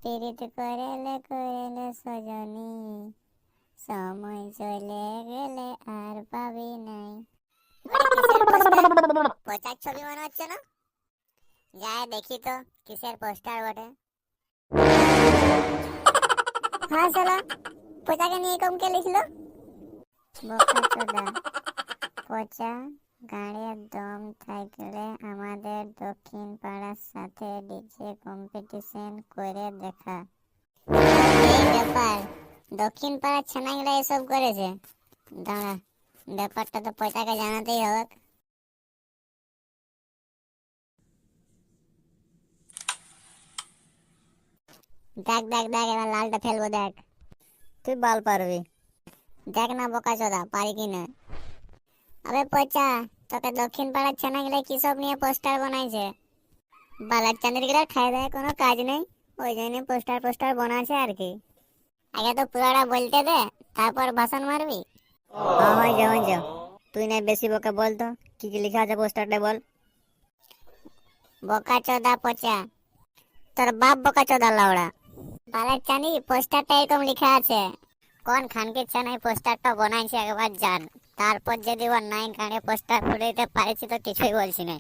পীড়িত করেলে করেলে সজনী, সময় চলে গেলে আর পাবি নাই। কিসের পোস্টার? পচার ছবি মনে হচ্ছে না? যায় দেখি তো কিসের পোস্টার বটে। হ্যাঁ শালা, পচাকে নিয়ে কম কে লিখলো? বোকাচোদা। পচা গাড়ির দম থাকলে আমাদের দক্ষিণ পাড়ার সাথে ডিজে কম্পিটিশন করে দেখা। এই ব্যাপার, দক্ষিণ পাড়ার ছানাগুলা এসব করেছে? দাঁড়া, ব্যাপারটা তো পচাকে জানাতেই হবে। দেখ দেখ দেখ, এবার লালটা ফেলবো দেখ। তুই বল পারবি? দেখ না বোকাচোদা, পারি কি না। আবে পচা, তোকে দক্ষিণ পাড়ার ছানাগুলা কি সব নিয়ে পোস্টার বানাইছে? বালার চাঁদের খাই দেয় কোনো কাজ নেই, ওই জন্য পোস্টার পোস্টার বানাচ্ছে আর কি। আগে তো পুরাটা বলতে দে, তারপর ভাষণ মারবি। হ্যাঁ হয় যা হয় যা, তুই না বেশি বকে বল তো, কি কি লেখা আছে পোস্টারটা বল। বোকাচোদা পচা, তোর বাপ বোকাচোদা লাউড়া। বালার চাঁদি পোস্টারটা এরকম লেখা আছে। কোন খানকে চানাই পোস্টারটা বানাইছে একবার জান, তারপর যদি ওর নাই গানে পোস্টার ফুটাইতে পারেছি তো কিছুই বলছি না।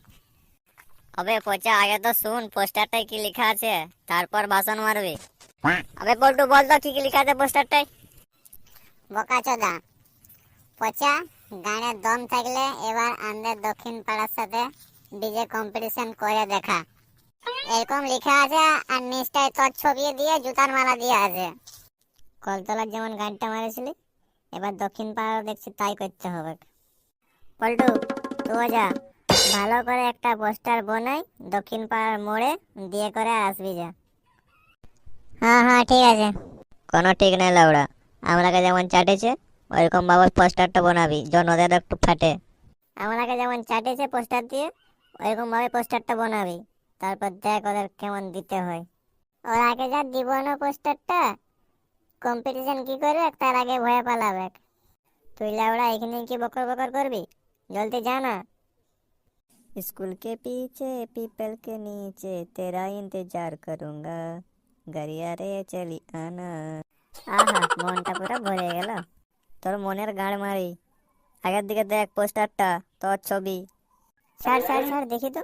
আবে পচা, আগে তো শুন পোস্টারটায় কি লেখা আছে, তারপর ভাষণ মারবি। আবে পল্টু বল তো কি কি লেখা আছে পোস্টারটায়। বোকাচোদা পচা, গানের দম থাকলে এবার আমাদের দক্ষিণ পাড়ার সাথে ডিজে কম্পিটিশন করে দেখা, এরকম লেখা আছে। আর নিচটায় তোর ছবি দিয়ে জুতার মালা দিয়ে আছে। কলতলার যেমন গানটা মারেছিলি, এবার দক্ষিণ পাড়াও দেখছি তাই করতে হবে। পল্টু তুই যা, ভালো করে একটা পোস্টার বানাই দক্ষিণ পাড়ার মোড়ে দিয়ে করে আসবি যা। হ্যাঁ হ্যাঁ ঠিক আছে। কোনো ঠিক নাই লাউড়া, আমরাকে যেমন চাটেছে ওইরকম ভাবে পোস্টারটা বানাবি যেন ওদের একটু ফাটে। আমরাকে যেমন চাটেছে পোস্টার দিয়ে, ওইরকম ভাবে পোস্টারটা বানাবি, তারপর দেখ ওদের কেমন দিতে হয়। ওর আগে যা দিব না পোস্টারটা, কম্পিটিশন কি করবে তার আগে ভয়ে পালাবে। তুই লাউড়া এখানে কি বকর বকর করবি? জলদি যা না। स्कूल के पीछे पीपल के नीचे तेरा इंतजार करूंगा, गरिया रे चली आना। আহা, মনটা পুরো ভরে গেল। তোর মনের গাড় মারি, আগের দিকে দেখ পোস্টারটা, তোর ছবি। ছাড় ছাড় ছাড় দেখি তো,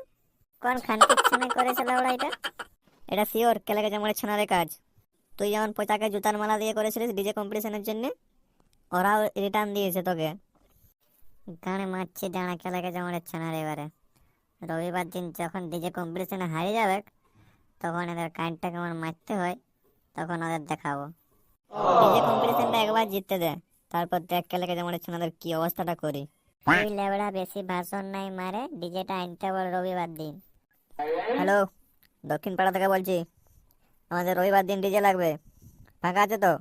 কোন খানকির ছানাই করেছিল ওরা এটা? এটা শিওর কেলেকে যেমন ছানারে কাজ। তুই যেমন পোচাকে জুতার মালা দিয়ে করেছিলিস ডিজে কম্পিটিশনের জন্য, ওরাও রিটার্ন দিয়েছে তোকে। গানে মারছি দাঁড়া, কেলেকে যেমন ছানারে এবারে রবিবার দিন যখন ডিজে কম্পিটিশনে হারিয়ে যাবে, তখন এদের কাইন্ডটা কেমন মারতে হয় তখন ওদের দেখাবো। ডিজে কম্পিটিশনটা একবার জিততে দে, তারপর দেখ কেলেকে যেমন ছেলেদের কি অবস্থাটা করি। তুই লেবড়া বেশি ভাষণ নাই মারে, ডিজেটা আনতে বল রবিবার দিন। হ্যালো, দক্ষিণ পাড়া থেকে বলছি, আমাদের রবিবার দিন ডিজে লাগবে, ফাঁকা আছে তো?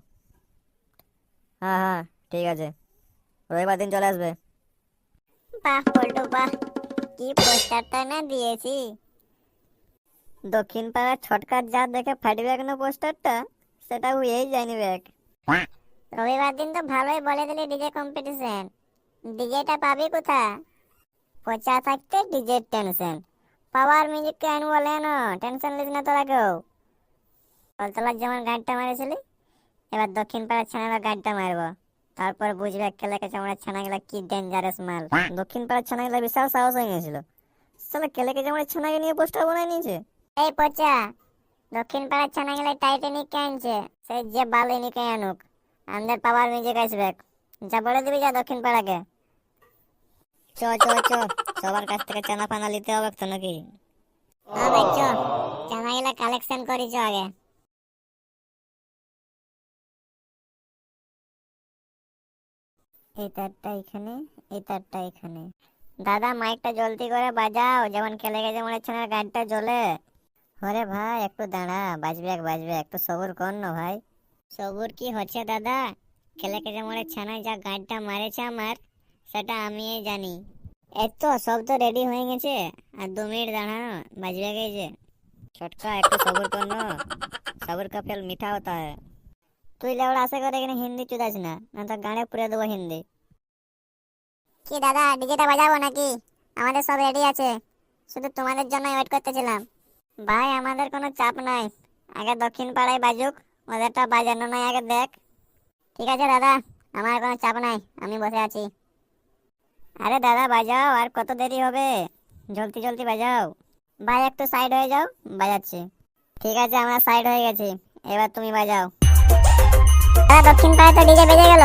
হ্যাঁ হ্যাঁ ঠিক আছে, রবিবার দিন চলে আসবে। বাহ পল্টু বাহ, কি পোস্টারটা না দিয়েছি। দক্ষিণ পাড়ার ছটকার যা দেখে ফাটবে না পোস্টারটা, সেটা হয়েই যায়নি ব্যাগ। রবিবার দিন তো ভালোই বলে দিলি ডিজে কম্পিটিশন, ডিজেটা পাবি কোথা? পচা থাকতে ডিজের টেনশন, পাওয়ার মিউজিক কেন বলে না, টেনশন লিস না তোরা কেউ। কলতলার যেমন গানটা মারেছিলি, এবার দক্ষিণ পাড়ার ছানারা গানটা মারবো, তারপর বুঝবে কেলেকে চামড়ার ছানাগুলা কি ডেঞ্জারাস মাল। দক্ষিণ পাড়ার ছানাগুলা বিশাল সাহস হয়ে গেছিল, সালা কেলেকে চামড়ার ছানাকে নিয়ে পোস্টার বানায় নিয়েছে। এই পচা, দক্ষিণ পাড়ার ছানাগুলা টাইটানিক কে আনছে, সেই যে বালিনীকে আনুক, আমাদের পাওয়ার মিউজিক আসবে, যা বলে দিবি যা দক্ষিণ পাড়াকে। চ চ চ, সবার কাছ থেকে চানা ফানা নিতে হবে তো নাকি? হ্যাঁ ভাই চ, চানাগুলা কালেকশন করি চ আগে। এই তারটা এখানে, এই তারটা এখানে। দাদা মাইকটা জলদি করে বাজাও, যেমন খেলে গেছে মনে হচ্ছে না গানটা জ্বলে। ওরে ভাই একটু দাঁড়া, বাজবে বাজবে, একটু সবুর কর না ভাই। সবুর কি হচ্ছে দাদা, খেলে গেছে মনে ছানায় যা গানটা মারেছে আমার, সেটা আমিই জানি। এই তো সব তো রেডি হয়ে গেছে, আর 2 মিনিট দাঁড়ানো, বাজবে গেছে। ছোটকা একটু সবুর কর না, সবুর কা ফল মিঠা হতা है। তুই লেবড়া আশা করে এখানে হিন্দি চুদাস না, না তো গানে পুরে দেবো হিন্দি। কি দাদা ডিজেটা বাজাবো নাকি? আমাদের সব রেডি আছে, শুধু তোমাদের জন্য ওয়েট করতেছিলাম। ভাই আমাদের কোনো চাপ নাই, আগে দক্ষিণ পাড়ায় বাজুক, ওদেরটা বাজানো নাই আগে দেখ। ঠিক আছে দাদা, আমার কোনো চাপ নাই, আমি বসে আছি। আরে দাদা বাজাও, আর কত দেরি হবে, জলদি জলদি বাজাও। ভাই একটু সাইড হয়ে যাও, বাজাচ্ছি। ঠিক আছে, আমরা সাইড হয়ে গেছি, এবার তুমি বাজাও। দাদা দক্ষিণ পাড়ায় তো ডিজে বেজে গেল,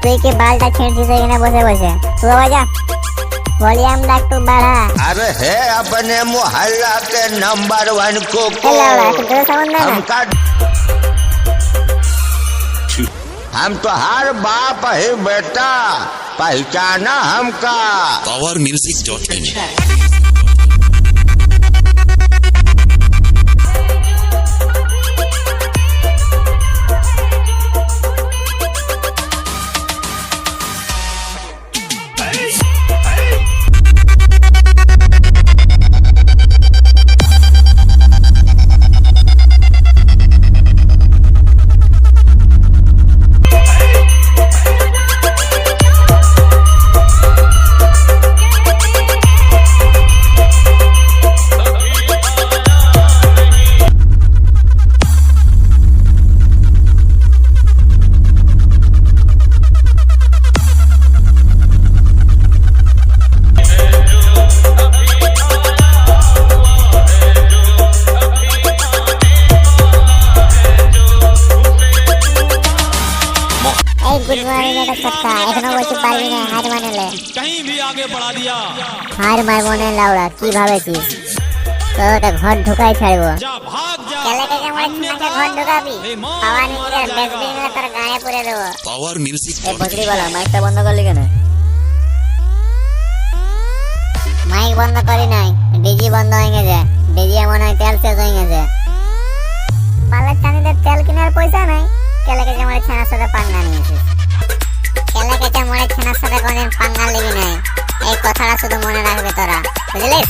তুই কি বালটা ছেড়ছিস এখানে বসে বসে? তুই বাজা, वॉल्यूम একটু বাড়া। अरे है अपने मोहल्ला के नंबर 1 को हमका हम तो हर बाप है बेटा, पहचाना हमका। powermusic.in गुड मॉर्निंग এটা সত্তা, এখনো বলতে পারবি না, হার মানলে कहीं भी आगे बढ़ा दिया। হার মার মনে লাউড়া, কি ভাবেছিস তোকে ঘর ঢুকাই ছাড়বো? जा भाग जा, কেলাকে কেমন চিনাকে ঘর ঢুকাবি? পাওয়া নিতে বেসবি নিলে তোর গায়ে পুরে দেবো। এই powermusic.in বকরি বলা, মাইকটা বন্ধ করলি কেন? মাইক বন্ধ করি নাই, ডিজি বন্ধ হয়ে গেছে। ডিজি মনে হয় তেল শেষ হয়ে গেছে। বালের চাঁদিদের তেল কেনার পয়সা নাই, কেলাকে কেমন ছানার সাথে পাঙ্গা নিয়েছিস। কেলাকে কেমন ছানার সাথে কোনদিন পাঙ্গা লিবি নাই, এই কথাটা শুধু মনে রাখবে তোরা, বুঝলিস?